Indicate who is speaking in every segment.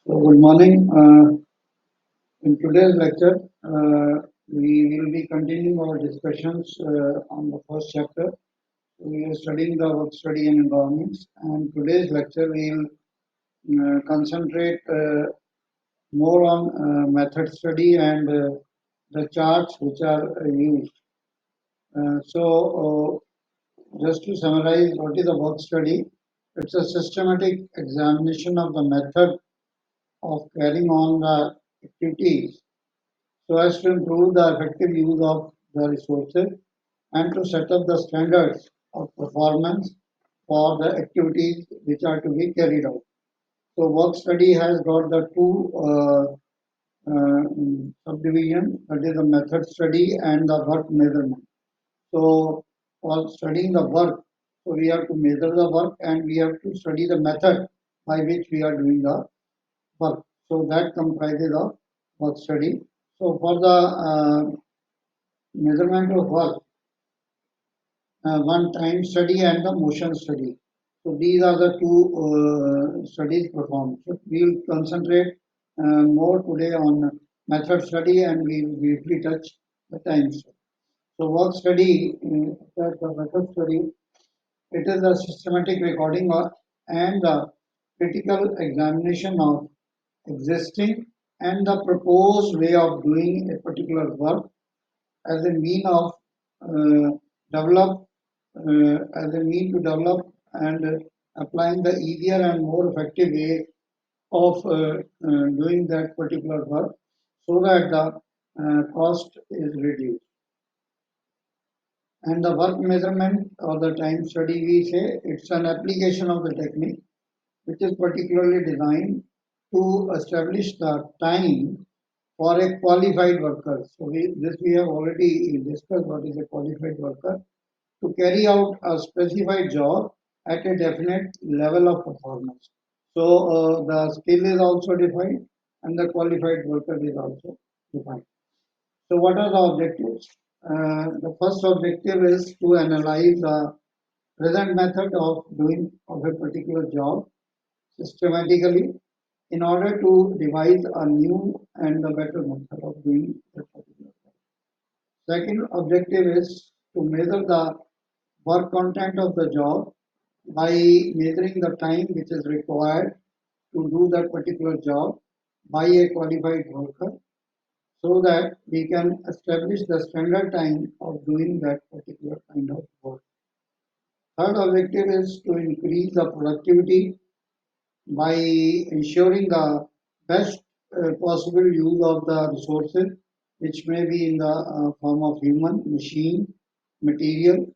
Speaker 1: So good morning. In today's lecture, we will be continuing our discussions on the first chapter. We are studying the work study and environments, and today's lecture we will concentrate more on method study and the charts which are used. Just to summarize, what is a work study? It's a systematic examination of the method of carrying on the activities so as to improve the effective use of the resources and to set up the standards of performance for the activities which are to be carried out. So work study has got the two subdivision, that is the method study and the work measurement. So for studying the work, so we have to measure the work and we have to study the method by which we are doing the work. So that comprises of work study. So for the measurement of work, one time study and the motion study. So these are the two studies performed. So we will concentrate more today on method study and we will briefly touch the time study. So work study, the method study, it is a systematic recording of and the critical examination of existing and the proposed way of doing a particular work as a mean of uh, develop as a mean to develop and applying the easier and more effective way of doing that particular work so that the cost is reduced. And the work measurement or the time study, we say it's an application of the technique which is particularly designed to establish the time for a qualified worker. So we have already discussed what is a qualified worker to carry out a specified job at a definite level of performance. So the skill is also defined and the qualified worker is also defined. So what are the objectives? The first objective is to analyze the present method of doing of a particular job systematically in order to devise a new and a better method of doing that particular job. Second objective is to measure the work content of the job by measuring the time which is required to do that particular job by a qualified worker so that we can establish the standard time of doing that particular kind of work. Third objective is to increase the productivity by ensuring the best possible use of the resources, which may be in the form of human, machine, material,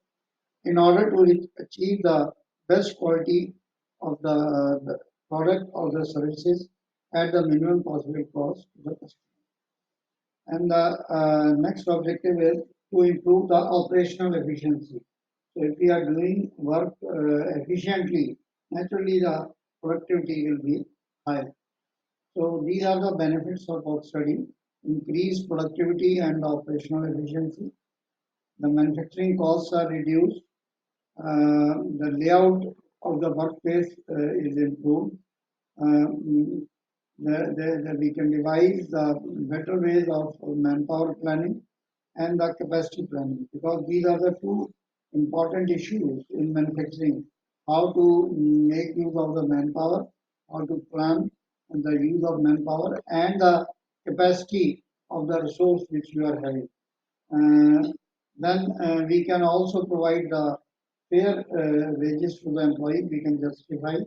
Speaker 1: in order to achieve the best quality of the product or the services at the minimum possible cost to the customer. And the next objective is to improve the operational efficiency. So if we are doing work efficiently, naturally the productivity will be high. So these are the benefits of work study: increased productivity and operational efficiency. The manufacturing costs are reduced. The layout of the workplace is improved. Mm, we can devise the better ways of manpower planning and the capacity planning because these are the two important issues in manufacturing: how to make use of the manpower, how to plan the use of manpower, and the capacity of the resource which you are having. Uh, then we can also provide the fair wages to the employee. We can justify.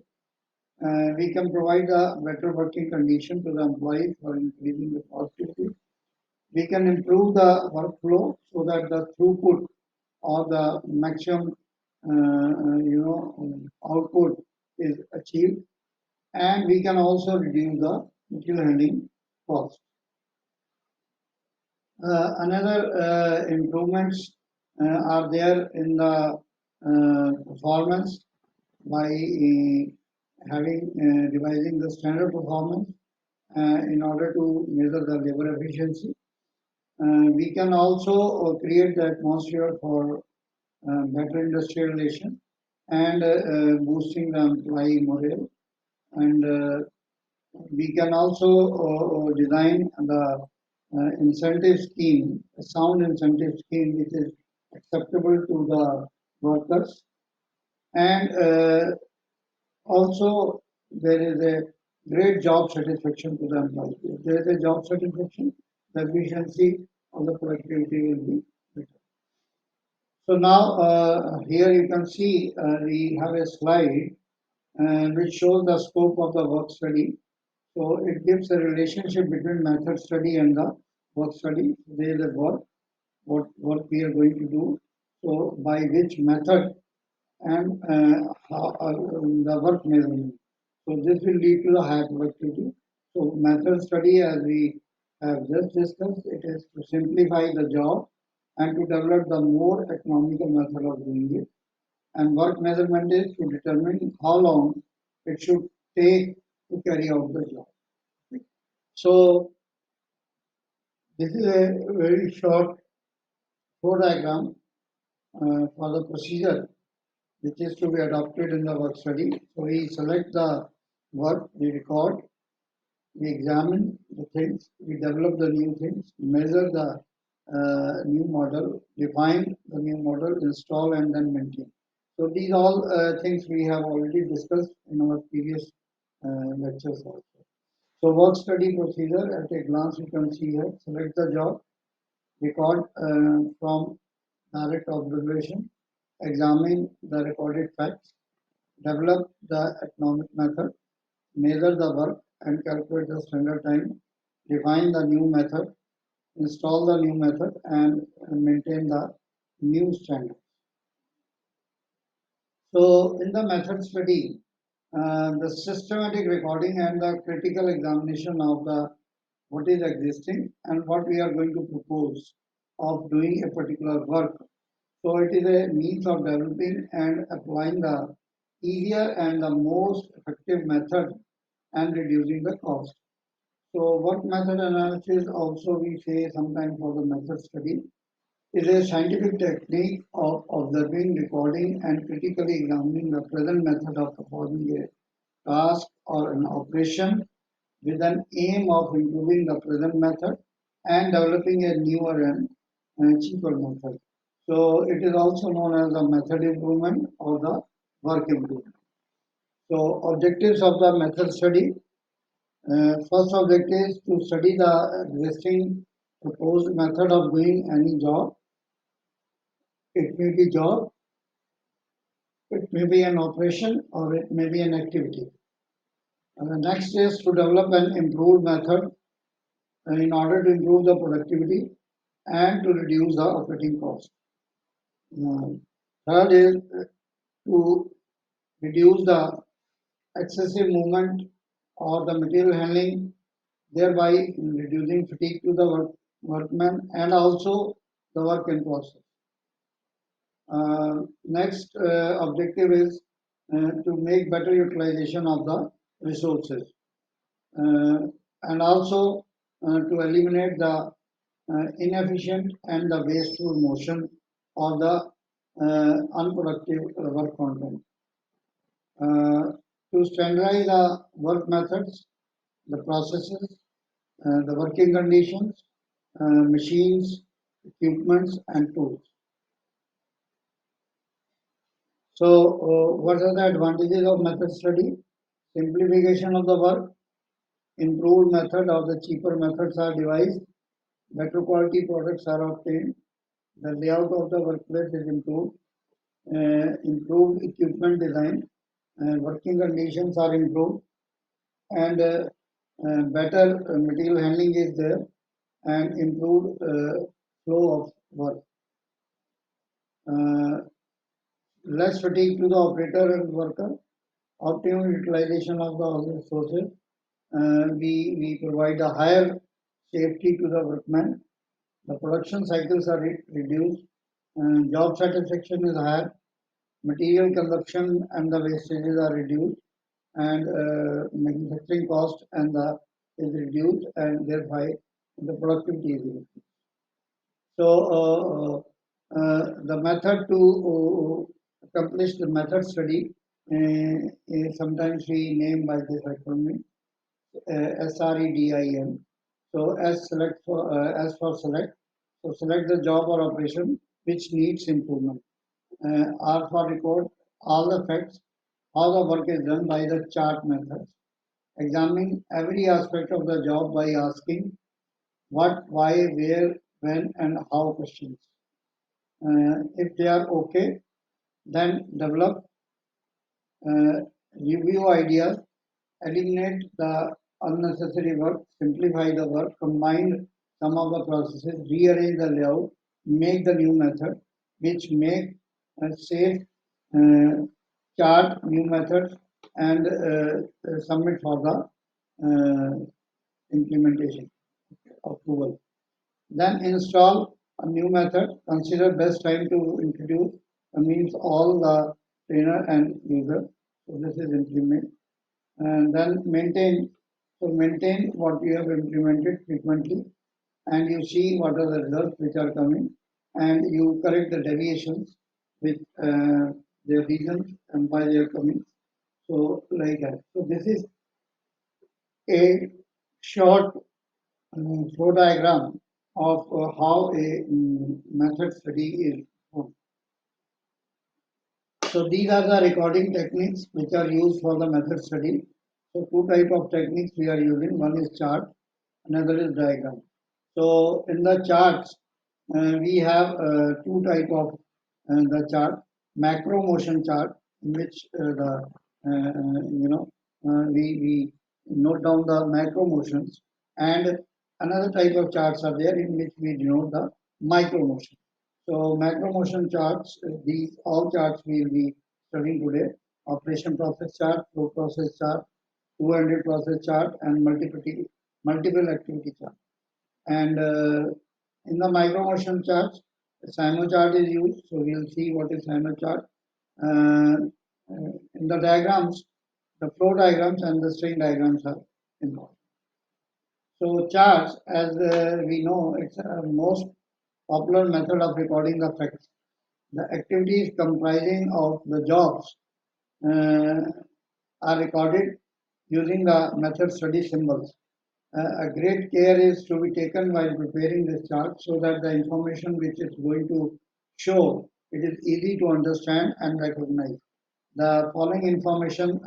Speaker 1: We can provide a better working condition to the employee for increasing the productivity. We can improve the workflow so that the throughput or the maximum output is achieved, and we can also reduce the material handling cost. Another improvements are there in the performance by having devising the standard performance in order to measure the labor efficiency. We can also create the atmosphere for better industrial relation and boosting the employee morale and We can also design the incentive scheme, a sound incentive scheme which is acceptable to the workers. And also, there is a great job satisfaction to the employees. If there is a job satisfaction, the efficiency of the productivity will be better. So now here you can see we have a slide which shows the scope of the work study. So it gives a relationship between method study and the work study. There is a work, what we are going to do. So by which method and the work measurement. So this will lead to the higher productivity. So method study, as we have just discussed, it is to simplify the job and to develop the more economical method of doing it. And work measurement is to determine how long it should take to carry out the job. So this is a very short flow diagram for the procedure which is to be adopted in the work study. So we select the work, we record, we examine the things, we develop the new things, measure the new model, define the new model, install and then maintain. So these all things we have already discussed in our previous lectures also. So work study procedure at a glance you can see here, select the job, record from direct observation, examine the recorded facts, develop the economic method, measure the work and calculate the standard time, define the new method, install the new method, and maintain the new standard. So, in the method study, the systematic recording and the critical examination of the what is existing and what we are going to propose of doing a particular work. So it is a means of developing and applying the easier and the most effective method and reducing the cost. So work method analysis also we say sometimes for the method study is a scientific technique of observing, recording and critically examining the present method of performing a task or an operation with an aim of improving the present method and developing a newer and cheaper method. So it is also known as the method improvement or the work improvement. So objectives of the method study. First objective is to study the existing proposed method of doing any job. It may be job, it may be an operation, or it may be an activity. And the next is to develop an improved method in order to improve the productivity and to reduce the operating cost. Uh, Third is to reduce the excessive movement or the material handling, thereby reducing fatigue to the workman and also the work in process. Next objective is to make better utilization of the resources uh, and also to eliminate the inefficient and the wasteful motion or the unproductive work content. To standardize the work methods, the processes, the working conditions, machines, equipments, and tools. So, what are the advantages of method study? Simplification of the work, improved method or the cheaper methods are devised, better quality products are obtained, the layout of the workplace is improved, improved equipment design, working conditions are improved, and better material handling is there, and improved flow of work. Uh, Less fatigue to the operator and worker, optimum utilization of the resources. We provide a higher safety to the workman. The production cycles are reduced. Job satisfaction is higher. Material consumption and the wastages are reduced, and manufacturing cost and the is reduced, and thereby the productivity is increased. So the method to accomplish the method study sometimes we name by this acronym. SREDIM. So S for select. So select the job or operation which needs improvement. R for record all the facts, how the work is done by the chart method. Examining every aspect of the job by asking what, why, where, when, and how questions. If they are okay, then develop, uh, review ideas, eliminate the unnecessary work, simplify the work, combine some of the processes, rearrange the layout, make the new method, which make a safe uh, chart new methods and submit for the implementation approval. Then install a new method. Consider best time to introduce. Means all the trainer and user. So this is implement. And then maintain. So maintain what you have implemented frequently, and you see what are the results which are coming, and you correct the deviations with their reasons and why they are coming. So like that. So this is a short flow diagram of how a method study is performed. So these are the recording techniques which are used for the method study. So two type of techniques we are using. One is chart, another is diagram. So in the charts, we have two type of the chart. Macro motion chart, in which we note down the macro motions, and another type of charts are there in which we denote the micro motion. So macro motion charts, these all charts we will be studying today. Operation process chart, flow process chart, 200 process chart, and multiple activity chart. And in the micro motion charts, SIMO chart is used. So we'll see what is SIMO chart. In the diagrams, the flow diagrams and the string diagrams are involved. So charts, as we know, it's a most popular method of recording the facts. The activities comprising of the jobs uh, are recorded using the method study symbols. A great care is to be taken while preparing this chart so that the information which is going to show it is easy to understand and recognize. The following information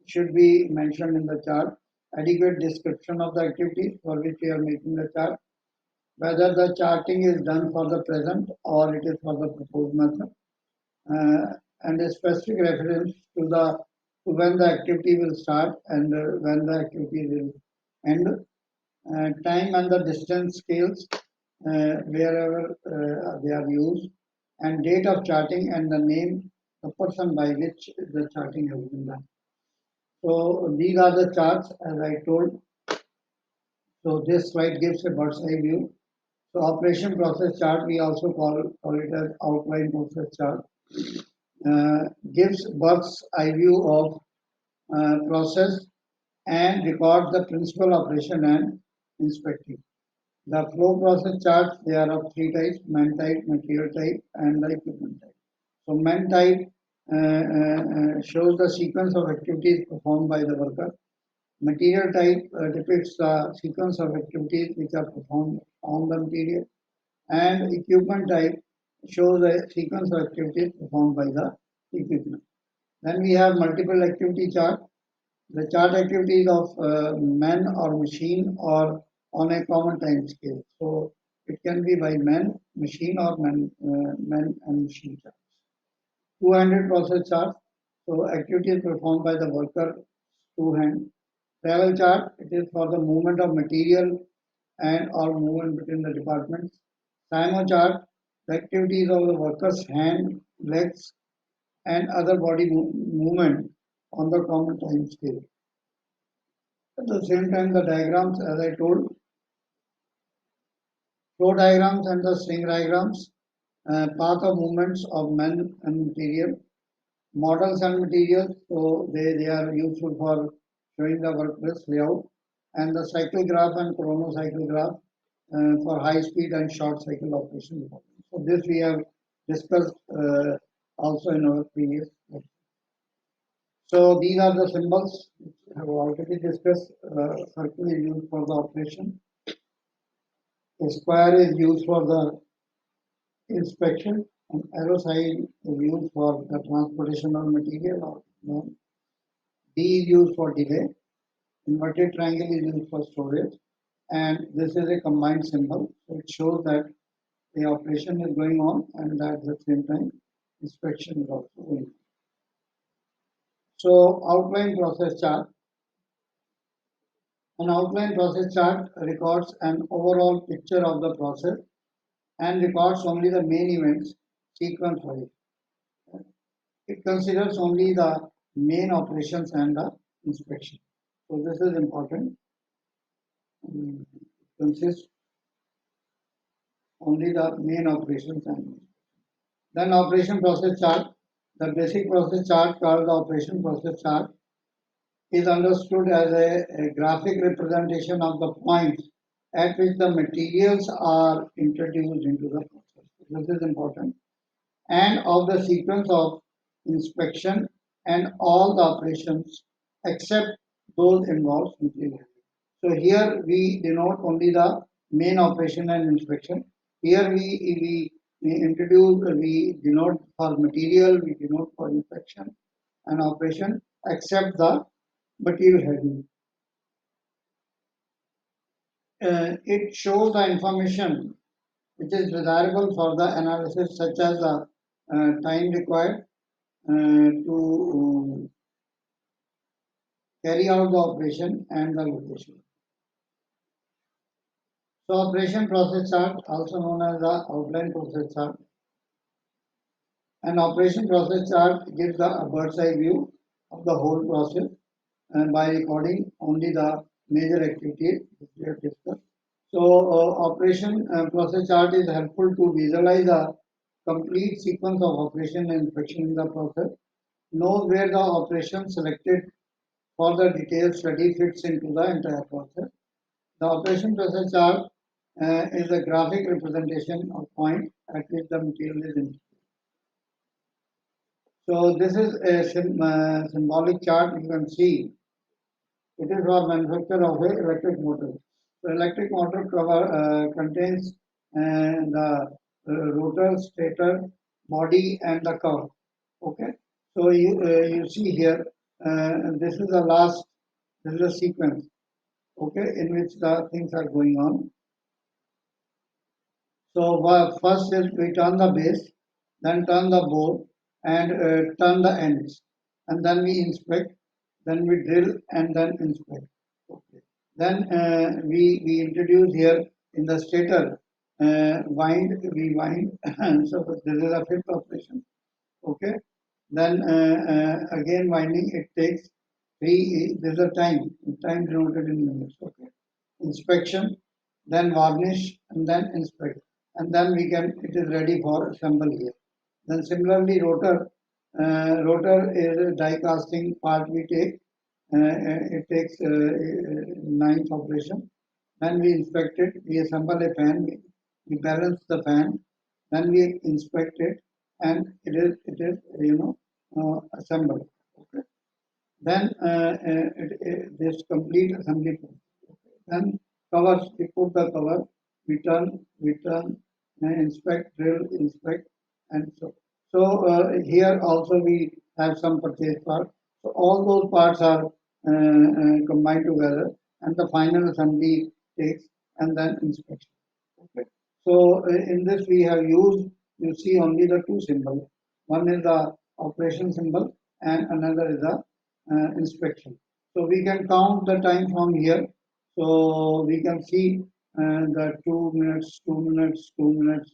Speaker 1: should be mentioned in the chart. Adequate description of the activities for which we are making the chart, whether the charting is done for the present or it is for the proposed method, and a specific reference to when the activity will start and when the activity will end, time and the distance scales wherever they are used, and date of charting and the name, the person by which the charting has been done. So these are the charts as I told. So this slide gives a bird's eye view. So operation process chart we also call it as outline process chart. Gives bird's eye view of process and records the principal operation and inspecting. The flow process charts, they are of three types: man type, material type, and the equipment type. So man type shows the sequence of activities performed by the worker. Material type depicts the sequence of activities which are performed on the material. And equipment type shows the sequence of activities performed by the equipment. Then we have multiple activity chart. The chart activities of man or machine or on a common time scale. So it can be by man, machine, or man and machine charts. 200 process chart. So activities performed by the worker, two hand. Travel chart. It is for the movement of material and or movement between the departments. SIMO chart. The activities of the worker's hand, legs, and other body movement on the common time scale. At the same time, the diagrams, as I told, flow diagrams and the string diagrams, path of movements of men and material, models and materials, so they are useful for showing the workplace layout, and the cycle graph and chrono cycle graph for high speed and short cycle operation. So this we have discussed also in our previous lecture. So these are the symbols have already discussed. Circle is used for the operation. A square is used for the inspection, and arrow sign is used for the transportation of material. Or D is used for delay. Inverted triangle is used for storage, and this is a combined symbol. So it shows that the operation is going on, and at the same time, inspection is also going on. So outline process chart. An outline process chart records an overall picture of the process and records only the main events sequence for it. It considers only the main operations and the inspection. So this is important. It consists only the main operations and then operation process chart. The basic process chart called the operation process chart is understood as a graphic representation of the points at which the materials are introduced into the process. This is important. And of the sequence of inspection and all the operations except those involved material. So here we denote only the main operation and inspection. Here we introduce, we denote for material, we denote for inspection and operation except the material heading. It shows the information which is desirable for the analysis, such as the time required to carry out the operation and the location. So operation process chart, also known as the outline process chart. An operation process chart gives a bird's eye view of the whole process and by recording only the major activities which we have discussed. So operation process chart is helpful to visualize the complete sequence of operation and inspection in the process, know where the operation selected for the detailed study fits into the entire process. The operation process chart is a graphic representation of point at which the material is introduced. So this is a symbolic chart. You can see it is for manufacture of a electric motor. The electric motor contains the rotor, stator, body, and the cover. Okay. So you see here, this is the last. This is a sequence. Okay, in which the things are going on. So first is we turn the base, then turn the bore, and turn the ends, and then we inspect, then we drill, and then inspect. Okay. Then we introduce here in the stator wind, we wind. So this is a fifth operation. Okay. Then again winding, it takes three. This is a time denoted in minutes. Okay. Inspection, then varnish, and then inspect, and then we can. It is ready for assemble here. Then similarly, rotor is a die casting part we take. It takes ninth operation. Then we inspect it. We assemble a fan. We balance the fan. Then we inspect it, and it is assembled. Okay. Then this complete assembly process. Okay. Then covers. We put the cover. We turn, inspect, drill, inspect, and so. So here also we have some purchase part. So all those parts are combined together, and the final assembly takes, and then inspection. Okay. So in this we have used. You see only the two symbols. One is the operation symbol, and another is the inspection. So we can count the time from here. So we can see the 2 minutes, 2 minutes, 2 minutes.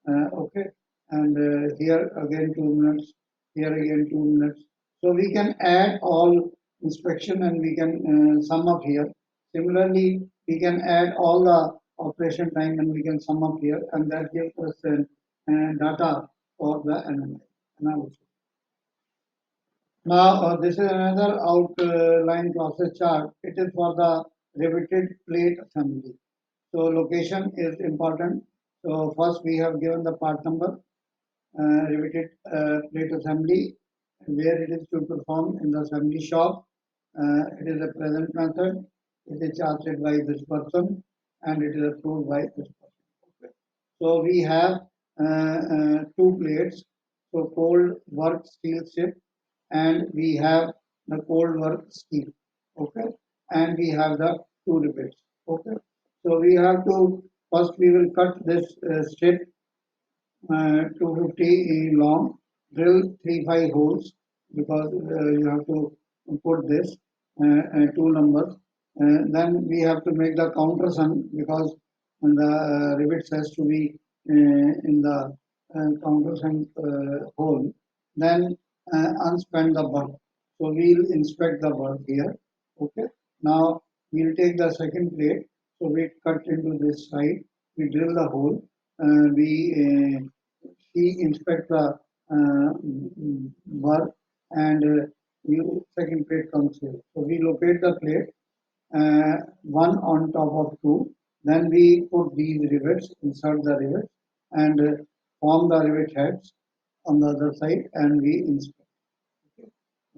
Speaker 1: Okay, and here again 2 minutes, here again 2 minutes. So we can add all inspection and we can sum up here. Similarly, we can add all the operation time and we can sum up here, and that gives us data for the analysis. Now, this is another outline process chart. It is for the riveted plate assembly. So location is important. So first we have given the part number, riveted plate assembly, where it is to perform in the assembly shop. It is a present method. It is charted by this person and it is approved by this person. Okay. So we have two plates. So cold work steel ship and we have the cold work steel. Okay. And we have the two rivets. Okay. So we have to first we will cut this strip 250 long, drill 3 5 holes because you have to put this two numbers. Then we have to make the counter sum because the rivets has to be in the counter sum hole. Then unspend the work. So we'll inspect the work here. Okay. Now we'll take the second plate. So we cut into this side. We drill the hole. We he inspect the work and second plate comes here. So we locate the plate, one on top of two. Then we put these rivets, insert the rivets and form the rivet heads on the other side and we inspect.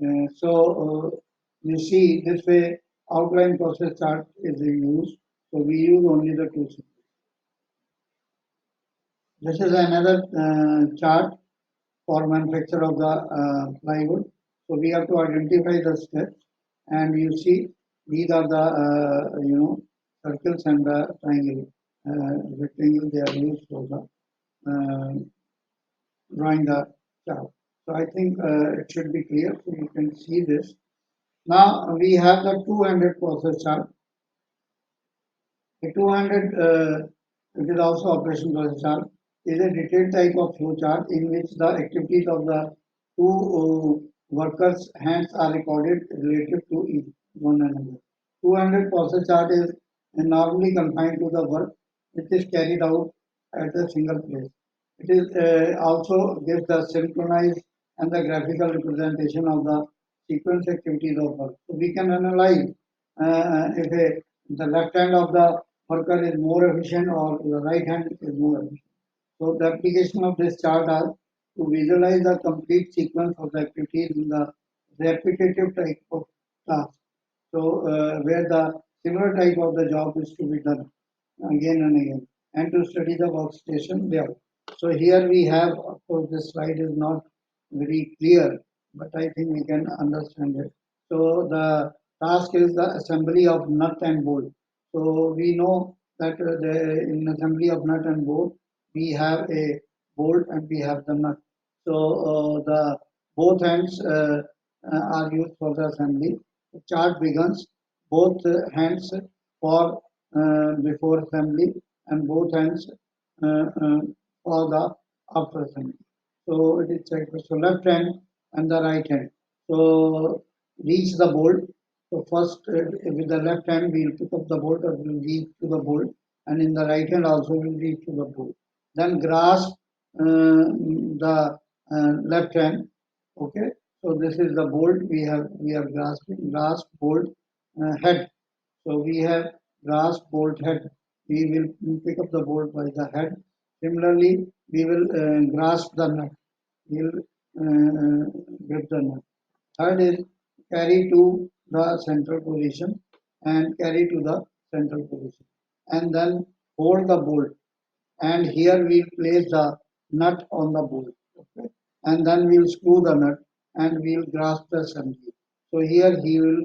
Speaker 1: Okay. You see this way outline process chart is used. So we use only the two. This is another chart for manufacture of the plywood. So we have to identify the steps, and you see these are the circles and the triangle. Rectangle they are used for the drawing the chart. So I think it should be clear. So you can see this. Now we have the 200 process chart. The 200, it is also operation process chart, is a detailed type of flow chart in which the activities of the two workers' hands are recorded related to each one another. 200 process chart is normally confined to the work which is carried out at a single place. It is also gives the synchronized and the graphical representation of the sequence activities of work. So we can analyze if the left hand of the worker is more efficient or the right hand is more efficient. So the application of this chart are to visualize the complete sequence of the activities in the repetitive type of task. So where the similar type of the job is to be done again and again, and to study the workstation layout. So here we have, of course, this slide is not very clear, but I think we can understand it. So the task is the assembly of nut and bolt. So we know that in assembly of nut and bolt, we have a bolt and we have the nut. So the both hands are used for the assembly. The chart begins both hands for before assembly and both hands for the after assembly. So it is checked. So left hand and the right hand. So reach the bolt. So first with the left hand we'll pick up the bolt or we'll reach to the bolt, and in the right hand also we'll reach to the bolt. Then grasp the left hand. Okay. So this is the bolt we have grasp bolt head. So we have grasp bolt head. We will pick up the bolt by the head. Similarly, we will grasp the nut. We will grip the nut. Third is carry to the central position and carry to the central position. And then hold the bolt. And here we place the nut on the bolt. Okay. And then we'll screw the nut and we'll grasp the assembly. So here he will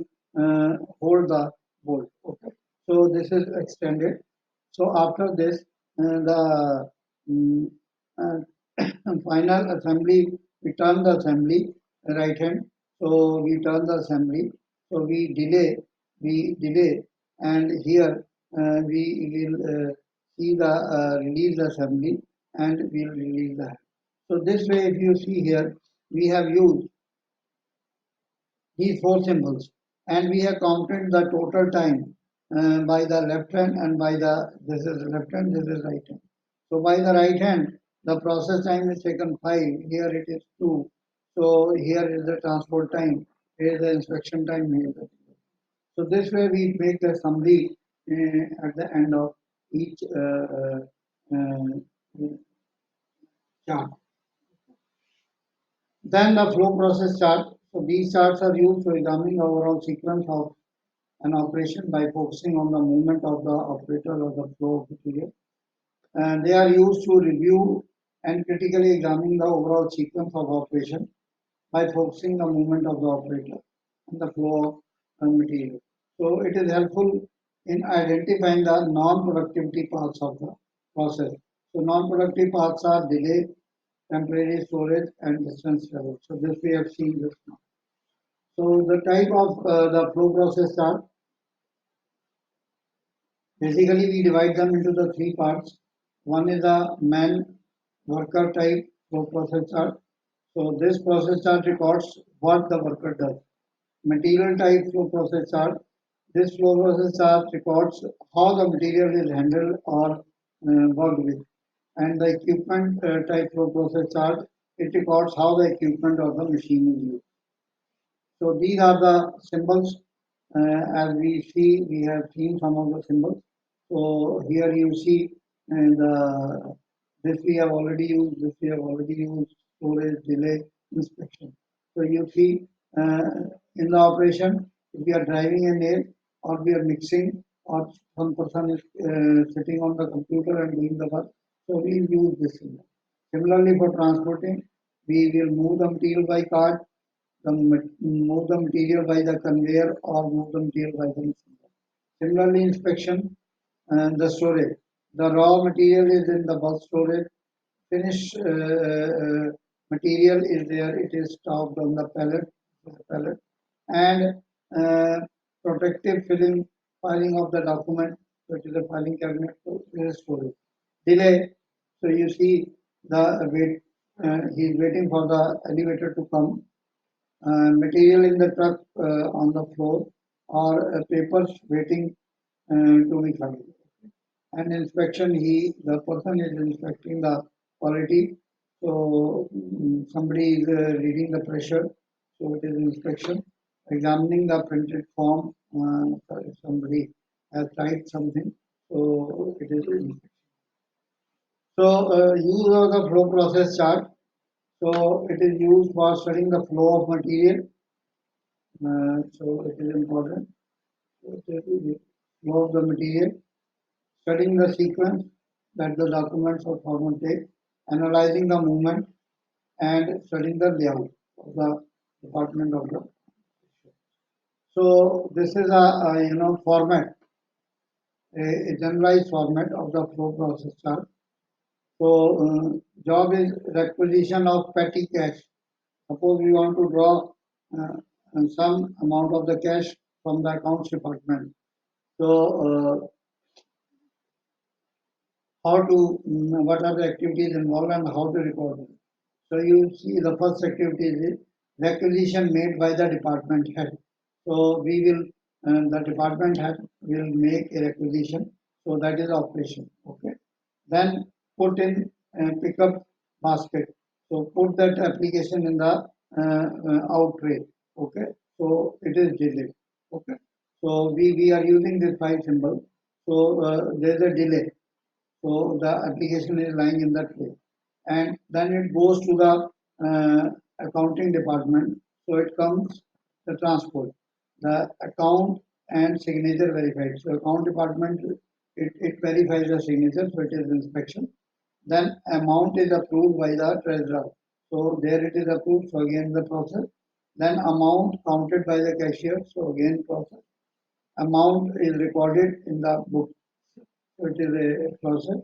Speaker 1: hold the bolt. Okay. So this is extended. So after this, the mm, uh, final assembly, we turn the assembly right hand. So we turn the assembly. So we delay, and here we will see the release assembly and we will release the hand. So this way, if you see here, we have used these four symbols and we have counted the total time by the left hand and by the this is left hand, this is right hand. So by the right hand, the process time is taken 5, here it is 2. So here is the transport time, here is the inspection time, here is the. So this way we make the summary at the end of each chart. Then the flow process chart. So these charts are used to examine the overall sequence of an operation by focusing on the movement of the operator or the flow of material. And they are used to review and critically examine the overall sequence of operation by focusing the movement of the operator and the flow of material. So it is helpful in identifying the non-productivity parts of the process. So non-productive parts are delay, temporary storage, and distance travel. So this we have seen just now. So the type of the flow process are basically we divide them into the three parts. One is a man worker type flow process chart. So this process chart records what the worker does. Material type flow process chart. This flow process chart records how the material is handled or worked with. And the equipment type flow process chart, it records how the equipment or the machine is used. So these are the symbols. As we see, we have seen some of the symbols. So here you see, and this we have already used, this we have already used, storage, delay, inspection. So you see, uh, in the operation, if we are driving a nail or we are mixing or one person is sitting on the computer and doing the work, so we use this symbol. Similarly, for transporting, we will move the material by cart, move the material by the conveyor or move the material by the machine. Similarly, inspection and the storage. The raw material is in the bulk storage. Finished material is there. It is stocked on the pallet, and uh, protective filling, filing of the document. So it is a filing cabinet. So it is storage. Delay. So you see the wait. He is waiting for the elevator to come, material in the truck on the floor, or papers waiting to be filed. And inspection, the person is inspecting the quality. So somebody is reading the pressure, so it is inspection. Examining the printed form, if somebody has typed something, so it is inspection. So use of the flow process chart. So it is used for studying the flow of material. So it is important. So it is the flow of the material, studying the sequence that the documents or format take, analyzing the movement, and studying the layout of the department of the. So this is a format, a generalized format of the flow process chart. So job is requisition of petty cash. Suppose we want to draw some amount of the cash from the accounts department. So what are the activities involved and how to record them. So you see the first activity is requisition made by the department head. So the department head will make a requisition. So that is operation. Okay. Then put in pickup basket. So put that application in the out tray. Okay. So it is delay. Okay. So we are using this five symbol. So there is a delay. So the application is lying in that way. And then it goes to the accounting department. So it comes the transport, the account and signature verified. So account department, it verifies the signature, so it is inspection. Then amount is approved by the treasurer. So there it is approved, so again the process. Then amount counted by the cashier, so again process. Amount is recorded in the book, so it is a process.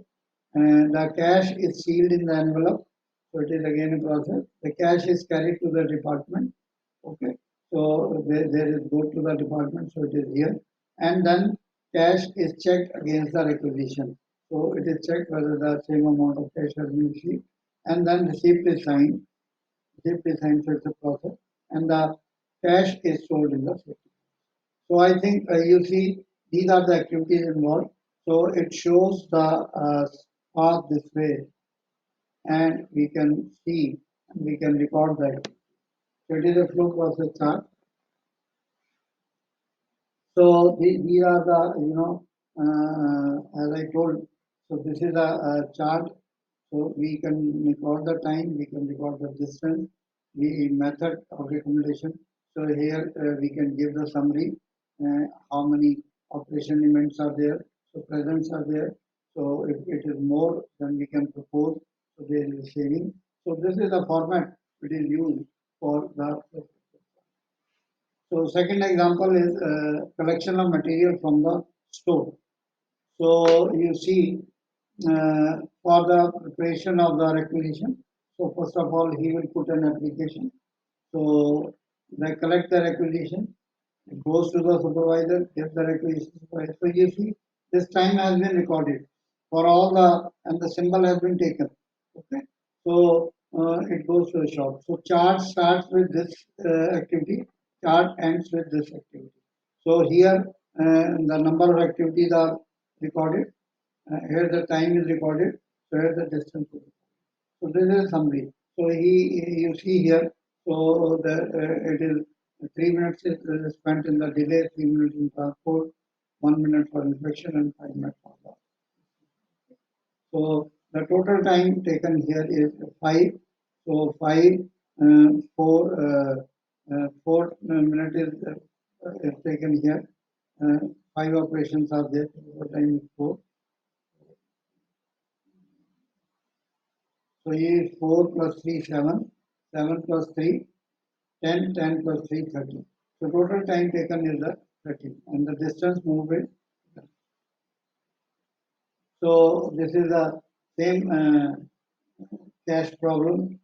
Speaker 1: And the cash is sealed in the envelope, so it is again a process. The cash is carried to the department. Okay, so there is go to the department, so it is here. And then cash is checked against the requisition. So it is checked whether the same amount of cash has been received. And then receipt is signed. Receipt is signed, so it's a process. And the cash is stored in the safe. So I think you see these are the activities involved. So it shows the path this way, and we can see and we can record that. So it is a flow process chart. So these are the as I told. So this is a chart. So we can record the time, we can record the distance, the method of recommendation. So here we can give the summary, how many operation events are there, so presents are there. So if it is more, then we can propose. So there is a saving. So this is the format it is used for the. So second example is collection of material from the store. So you see, for the preparation of the requisition. So first of all, he will put an application. So they collect the requisition, it goes to the supervisor, get the requisition supervisor. So you see, this time has been recorded for all the, and the symbol has been taken. Okay. So it goes to the shop. So chart starts with this activity, chart ends with this activity. So here the number of activities are recorded, here the time is recorded, so here the distance is recorded. So this is a summary. So you see here, so it is 3 minutes is spent in the delay, 3 minutes in transport, 1 minute for inspection, and 5 minutes for the. So the total time taken here is 5. So 5, 4 minutes is taken here. 5 operations are there. The time is 4. So here is 4 plus 3, 7. 7 plus 3, 10, 10 plus 3, 30. So total time taken is the 30 and the distance moved is. So this is the same cache problem.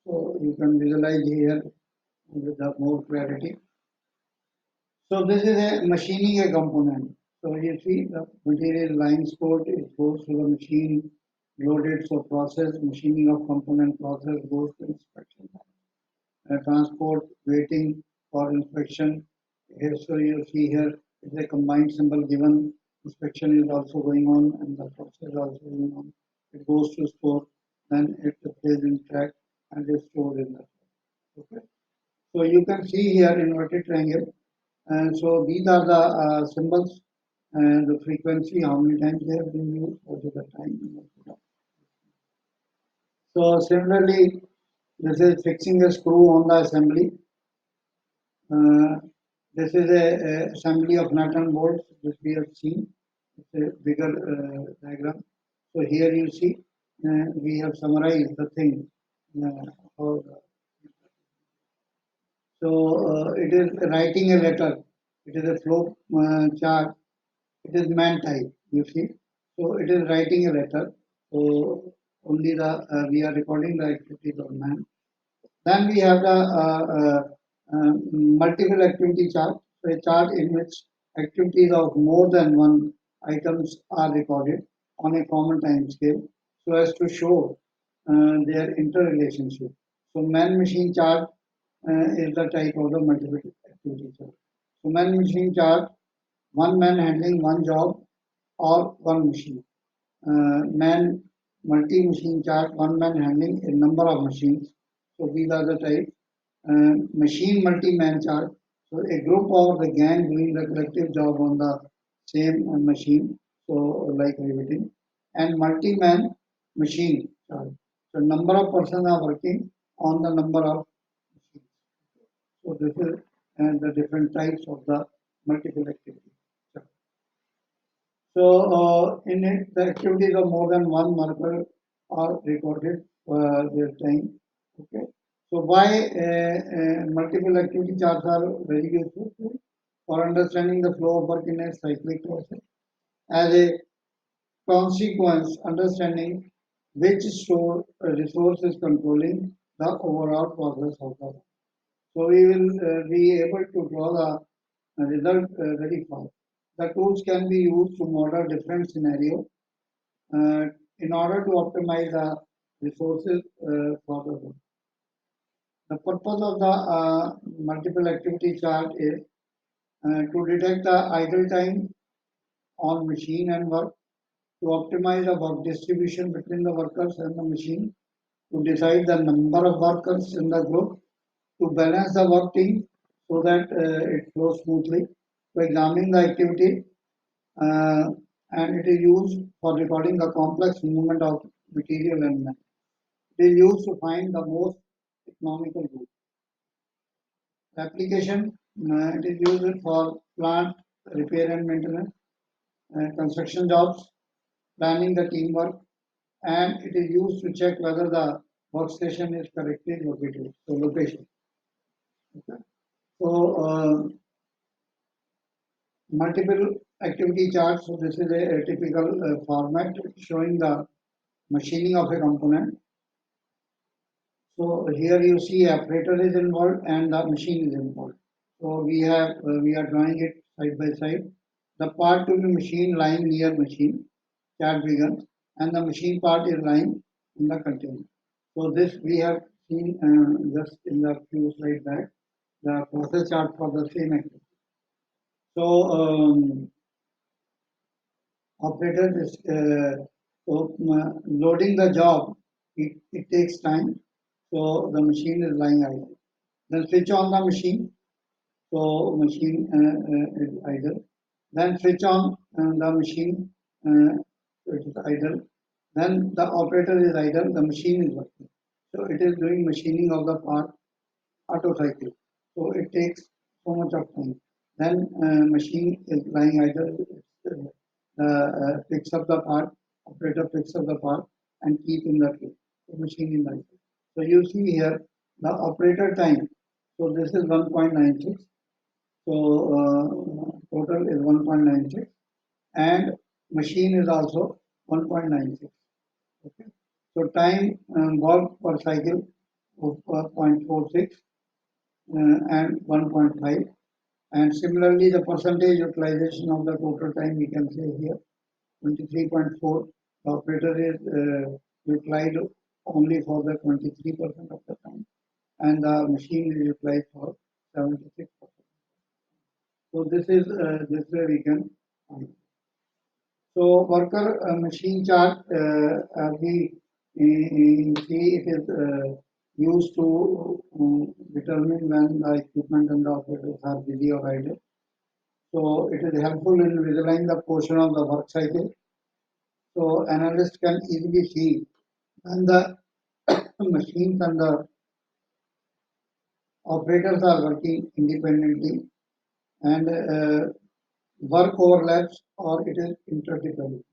Speaker 1: So you can visualize here with the more clarity. So this is a machining a component. So you see the material line stored, it goes to the machine, loaded, so process, machining of component process goes to inspection. Transport, waiting for inspection. Here, so you see here is a combined symbol given. Inspection is also going on and the process is also going on. It goes to store, then it plays in track and is stored in the. Okay. So you can see here inverted triangle. And so these are the symbols and the frequency, how many times they have been used, what is the time. So similarly, this is fixing a screw on the assembly. Uh, this is a assembly of nut and bolts which we have seen. It's a bigger diagram. So here you see we have summarized the thing. How so it is writing a letter. It is a flow chart. It is man type. You see. So it is writing a letter. So only the we are recording the activities of man. Then we have the multiple activity chart, so a chart in which activities of more than one items are recorded on a common time scale so as to show their interrelationship. So man-machine chart is the type of the multiple activity chart. So man-machine chart, one man handling one job or one machine. Man multi-machine chart, one man handling a number of machines. So these are the types. Machine multi-man chart. So a group or the gang doing the collective job on the same machine. So like riveting. And multi-man machine chart. So number of persons are working on the number of machines. So this is the different types of the multiple activity. So in it, the activities of more than one worker are recorded their time. Okay. So why multiple activity charts are very useful for understanding the flow of work in a cyclic process. As a consequence, understanding which store resource is controlling the overall progress of the work. So we will be able to draw the result very fast. The tools can be used to model different scenarios uh, in order to optimize the resources for the work. The purpose of the multiple activity chart is to detect the idle time on machine and work, to optimize the work distribution between the workers and the machine, to decide the number of workers in the group, to balance the work team so that it flows smoothly, to examine the activity, uh, and it is used for recording the complex movement of material and man. It is used to find the most economical good. Application, it is used for plant repair and maintenance, construction jobs, planning the teamwork, and it is used to check whether the workstation is correctly located. So location. Okay. So multiple activity charts. So this is a typical format showing the machining of a component. So here you see operator is involved and the machine is involved. So we are drawing it side by side. The part to be machine lying near machine, chart begins, and the machine part is lying in the container. So this we have seen just in the few slides back, the process chart for the same activity. So operator is loading the job. It takes time. So the machine is lying idle. Then switch on the machine. So machine is idle. Then switch on the machine. It is idle. Then the operator is idle. The machine is working. So it is doing machining of the part auto cycle. So it takes so much of time. Then machine is lying idle. Picks up the part. Operator picks up the part and keep in the tray. The machine is idle. So you see here the operator time. So this is 1.96. So total is 1.96 and machine is also 1.96. Okay. So time work per cycle of 0.46 and 1.5. And similarly, the percentage utilization of the total time we can say here 23.4. The operator is utilized only for the 23% of the time, and the machine is utilized for 76%. So this way we can find. So worker machine chart, as we see, it is used to determine when the equipment and the operators are busy or idle. So it is helpful in visualizing the portion of the work cycle. So analysts can easily see when the machines and the operators are working independently and work overlaps or it is interdependent.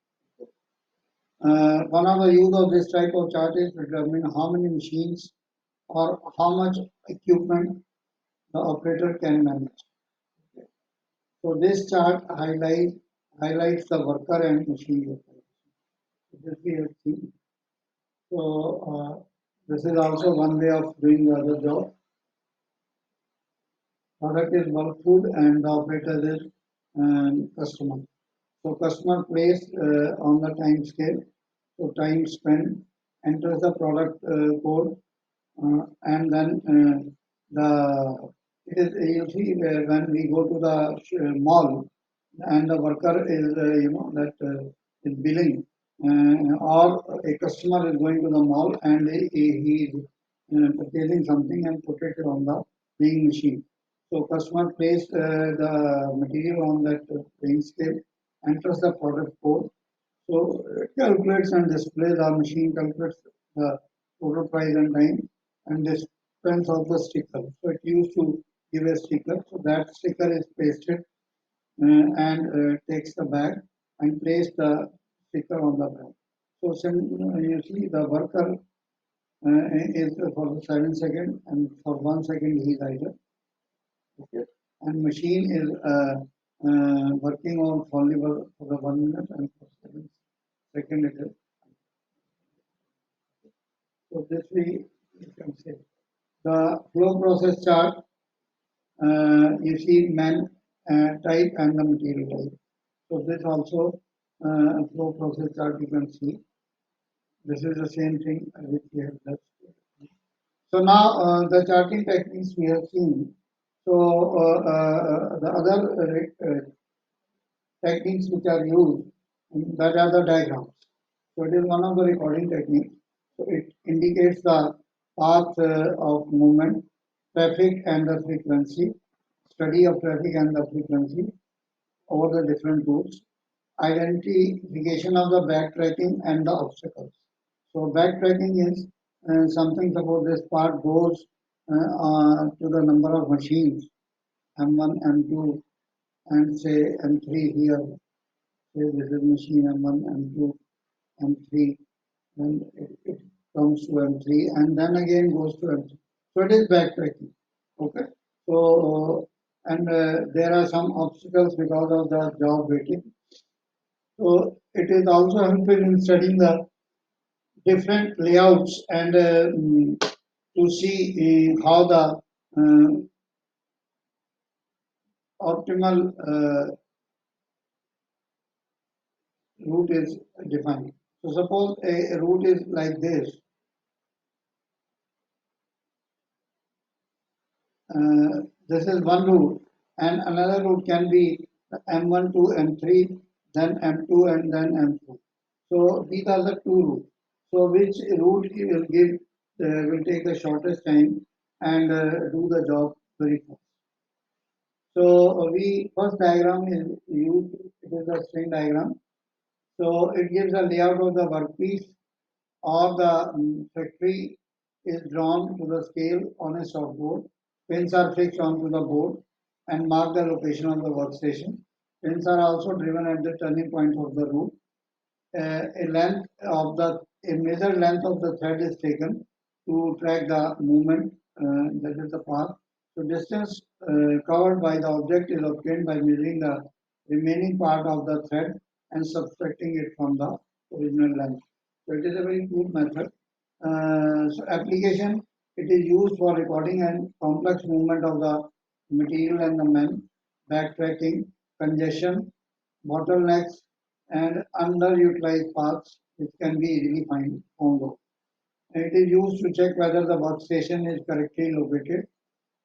Speaker 1: One of the use of this type of chart is to determine how many machines or how much equipment the operator can manage. So this chart highlights the worker and machine utilization. So this we have seen. So this is also one way of doing the other job. Product is bulk food and the operator is customer. So customer place on the time scale. So time spent, enters the product code, and then the it is you see when we go to the mall and the worker is that is billing or a customer is going to the mall and he is purchasing something and put it on the weighing machine. So customer placed the material on that weighing scale, enters the product code, so it calculates and displays the machine calculates the total price and time and dispense of the sticker. So it used to give a sticker. So that sticker is pasted and takes the bag and place the sticker on the bag. So you see the worker is for the 7 second and for 1 second he is idle. Okay. And machine is working on only for the 1 minute and for 7 second it is. So this way you can say. The flow process chart, you see man type and the material type. So this also flow process chart you can see. This is the same thing which we have just. So now the charting techniques we have seen. So the other techniques which are used that are the diagrams. So it is one of the recording techniques. So it indicates the path of movement, traffic and the frequency, study of traffic and the frequency over the different routes, identification of the backtracking and the obstacles. So backtracking is something suppose this part goes to the number of machines M1, M2, and say M3 here. Say this is machine M1, M2, M3, and it comes to M3, and then again goes to M3. So it is backtracking. Okay. So and there are some obstacles because of the job waiting. So it is also helpful in studying the different layouts and to see how the optimal route is defined. So suppose a route is like this. This is one route, and another route can be M1 to M3, then M2, and then M4. So these are the two routes. So which route you will give will take the shortest time and do the job very fast. So we first diagram is used. It is a string diagram. So it gives a layout of the workpiece or the factory is drawn to the scale on a softboard. Pins are fixed onto the board and mark the location of the workstation. Pins are also driven at the turning point of the route. A measured length of the thread is taken to track the movement, that is the path. So distance covered by the object is obtained by measuring the remaining part of the thread and subtracting it from the original length. So it is a very good method. So application, it is used for recording and complex movement of the material and the men, backtracking, congestion, bottlenecks, and underutilized paths which can be easily found out. It is used to check whether the workstation is correctly located.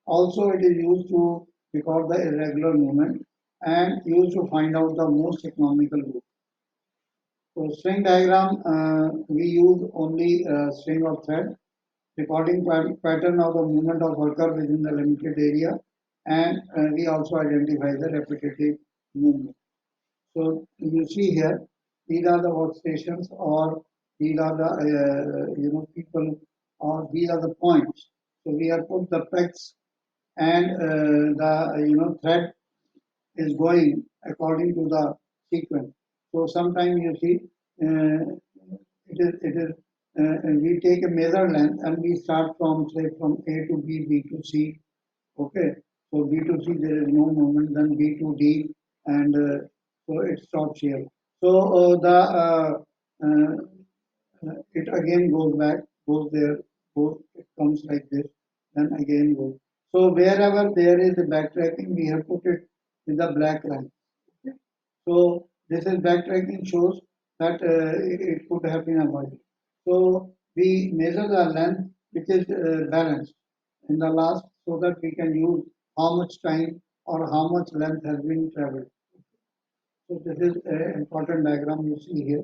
Speaker 1: Also, it is used to record the irregular movement and used to find out the most economical route. So string diagram, we use only string of thread, recording pattern of the movement of worker within the limited area, and we also identify the repetitive movement. So you see here, these are the workstations, or these are the people, or these are the points. So we have put the pegs, and the thread is going according to the sequence. So sometimes you see we take a measure length and we start from say from A to B, B to C. Okay, so B to C there is no movement, then B to D, and so it stops here. So it again goes back, goes there, goes, it comes like this, then again goes. So wherever there is a backtracking, we have put it with the black line. Okay? So this is backtracking shows that it could have been avoided. So we measure the length which is balanced in the last so that we can use how much time or how much length has been traveled. So this is an important diagram you see here.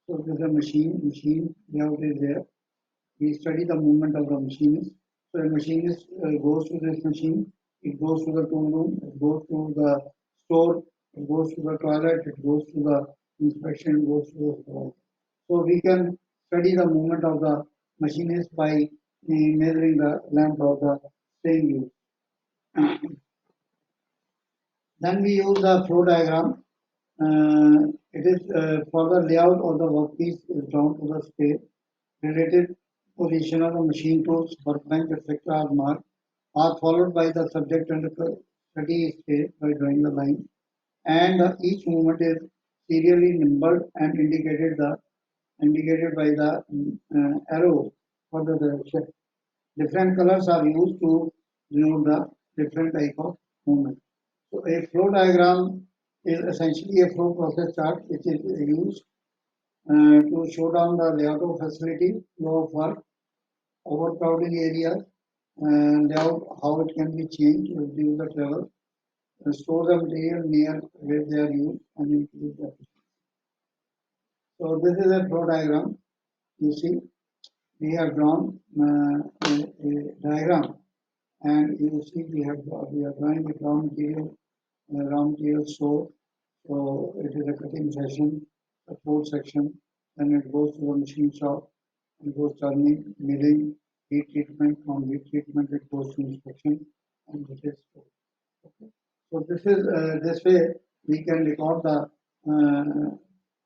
Speaker 1: So this is a machine layout is there. We study the movement of the machinist. So a machinist goes to this machine, it goes to the tool room, it goes to the store, it goes to the toilet, it goes to the inspection, it goes to the store. So we can study the movement of the machinist by measuring the length of the staying use. Then we use the flow diagram. It is for the layout of the workpiece is drawn to the scale. Related position of the machine tools, workbench, etc. are followed by the subject under steady state by drawing the line. And each movement is serially numbered and indicated by the arrow for the direction. Different colors are used to denote the different type of movement. So a flow diagram is essentially a flow process chart which is used to show down the layout of facility, flow of work, overcrowding areas, layout, how it can be changed to reduce the travel, store the material near where they are used, and increase the efficiency. So this is a flow diagram. You see, we have drawn a diagram, and you see we are drawing the raw material store. So it is a cutting session, a fourth section, then it goes to the machine shop, it goes turning, milling, heat treatment. From heat treatment, it goes to inspection, and it is stored. Okay. So this way we can record the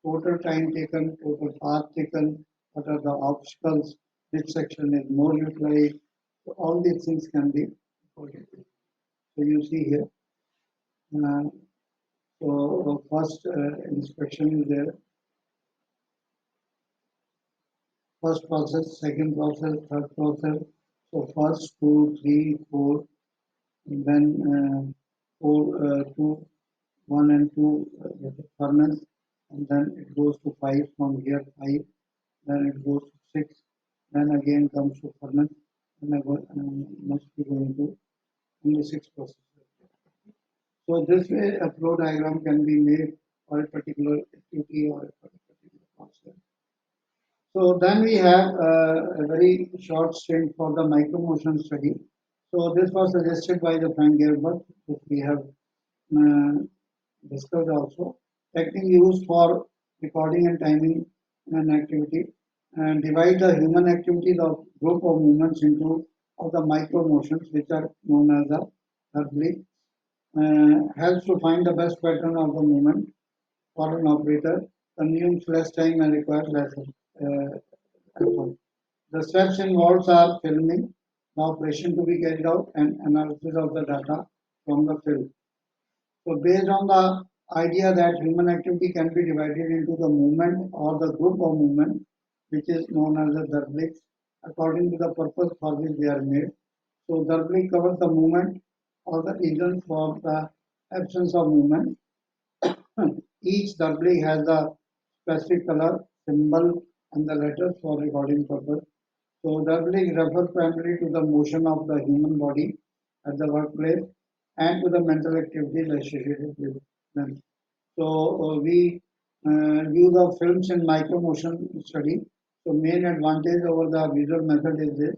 Speaker 1: total time taken, total path taken, what are the obstacles, which section is more utilized. So all these things can be recorded. So you see here. Uh, so first inspection is there, first process, second process, third process. So first, two, three, four, and then two, one and two furnace, and then it goes to five from here, five, then it goes to six, then again comes to furnace, and must be going to only six processes. So this way a flow diagram can be made for a particular activity or a particular process. So then we have a very short stint for the micromotion study. So this was suggested by the Frank Gerbert, which we have uh, discussed also. Technique used for recording and timing an activity, and divide the human activity, the group of movements into of the micro motions, which are known as the heartbeat. Helps to find the best pattern of the movement for an operator, consumes less time and requires less effort. The steps involved are filming, the operation to be carried out, and analysis of the data from the film. So based on the idea that human activity can be divided into the movement or the group of movement, which is known as the Darblik, according to the purpose for which they are made. So Darblik covers the movement or the reason for the absence of movement. Each Darblik has a specific color, symbol, and the letters for recording purpose. So Darblik refers primarily to the motion of the human body at the workplace and to the mental activities associated with them. So we use of films in micromotion study. So main advantage over the visual method is this: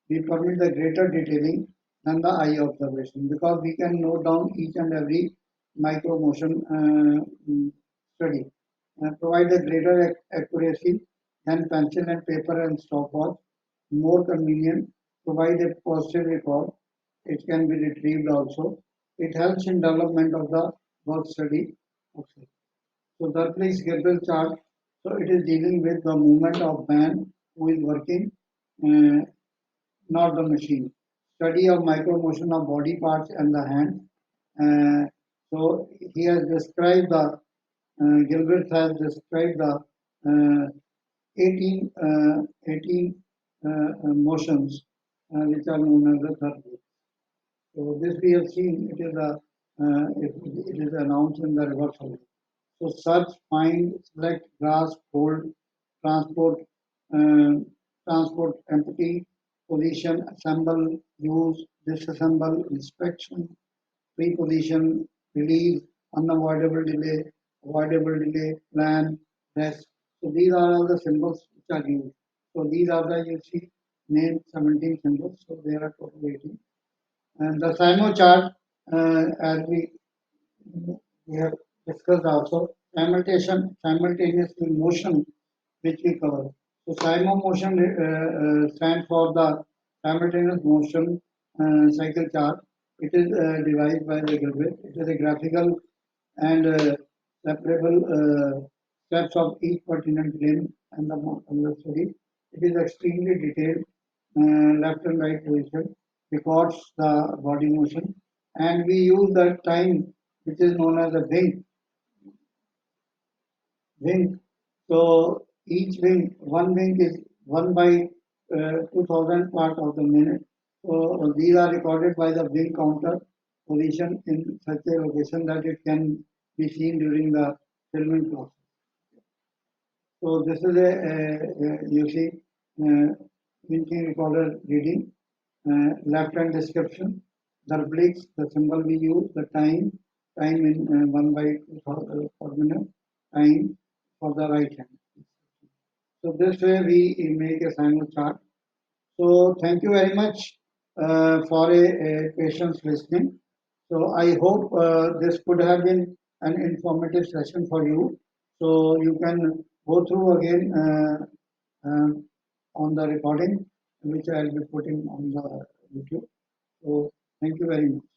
Speaker 1: we permit the greater detailing than the eye observation because we can note down each and every micromotion study and provide a greater accuracy than pencil and paper and stopwatch. More convenient, provide a positive record. It can be retrieved also. It helps in development of the work study. Okay. So that place Gabriel chart. So it is dealing with the movement of man who is working, uh, not the machine. Study of micromotion of body parts and the hand. So he has described the Gilbert has described the 18 motions which are known as the third. So this we have seen. It is announced in the reverse order. So search, find, select, grasp, hold, transport, uh, transport, empty, position, assemble, use, disassemble, inspection, preposition, release, unavoidable delay, avoidable delay, plan, rest. So these are all the symbols which are used. So these are the you see main 17 symbols. So there are total 18. And the SIMO chart, as we have discussed also, simultaneous motion, which we cover. So SIMO motion stands for the simultaneous motion cycle chart. It is devised by the Gilbert. It is a graphical and separable steps of each pertinent limb and the study. It is extremely detailed, left and right position, records the body motion, and we use the time which is known as a wing. So each wing, one wing is 1 by 2000 part of the minute. So these are recorded by the wing counter position in such a location that it can be seen during the filming process. So this is you see uh, winching recorder reading, left hand description, the obliques, the symbol we use, the time in 1 by 2000 per minute, time for the right hand. So this way we make a single chart. So thank you very much for a patience listening. So I hope this could have been an informative session for you. So you can go through again um, on the recording, which I'll be putting on the YouTube. So thank you very much.